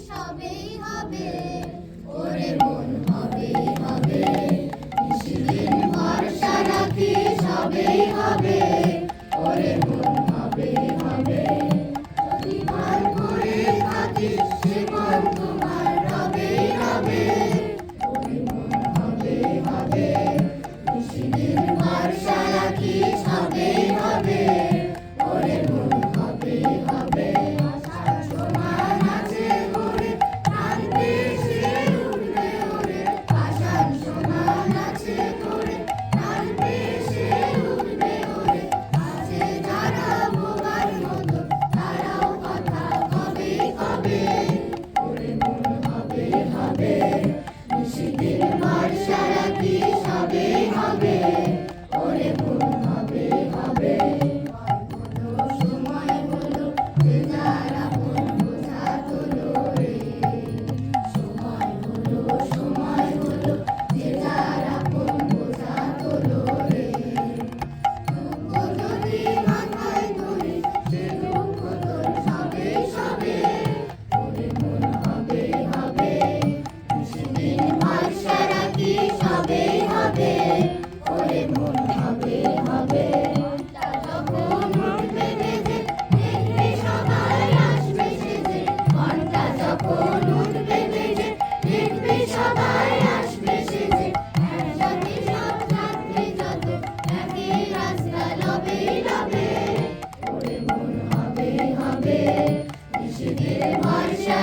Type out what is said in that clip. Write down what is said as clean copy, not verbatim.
সবেই হবে, ওরে মন হবেই হবে, নিশিদিন ভরসা রাখি সবেই হবে, ওরে মন হবেই হবে। যদি মান করে থাকিস সে মন তোমার রবেই রবে, ওরে মন হবেই হবে, নিশিদিন ভরসা রাখি সবেই হবে, ওরে মন হবেই হবে। আশার সমান আছে ওরে, প্রাণ ভেসে উঠবে ওরে, আশার সমান আছে ওরে, প্রাণ ভেসে উঠবে ওরে। আছে যারা বোবার মতো তারাও কথা কবে কবে, ওরে মন হবেই হবে, নিশিদিন ভরসা রাখি সবেই হবে, ওরে মন হবেই হবে। সময় হলো যে যার আপন বোঝা তোলো রে, সময় হলো যে যার আপন বোঝা তোলো রে। দুঃখ যদি মাথায় ধরিস সে দুঃখ তোর সবে সবে, ওরে মন হবেই হবে, নিশিদিন ভরসা রাখি সবেই হবে, ওরে মন হবেই হবে। ঘন্টা যখন উঠবে বেজে, দেখবি সবাই আসবে সেজে, একসাথে সব যাত্রী যত একই রাস্তা লবেই লবে, ওরে মন হবেই হবে, নিশিদিন ভরসা